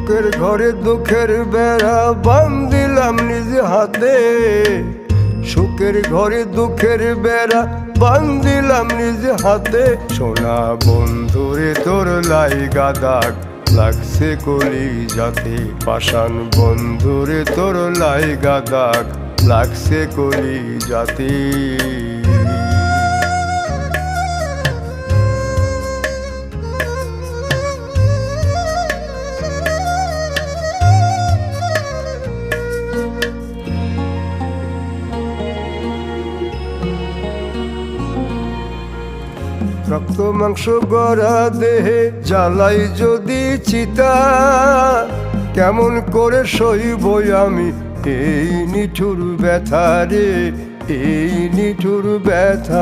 শোকের ঘরে দুঃখের বেড়া বান্ধিলাম নিজ হাতে, শোকের ঘরে দুঃখের বেড়া বান্ধিলাম নিজ হাতে। সোনা বন্ধুরে তোর লাইগা দাগ লাগছে কলি যাতে, পাষাণ বন্ধুরে তোর লাইগা দাগ লাগছে কলি যাতে। রক্ত মাংস গড়া দেহে জ্বালাই যদি চিতা, কেমন করে সইব আমি এই নিঠুর ব্যথা রে, এই নিঠুর ব্যথা।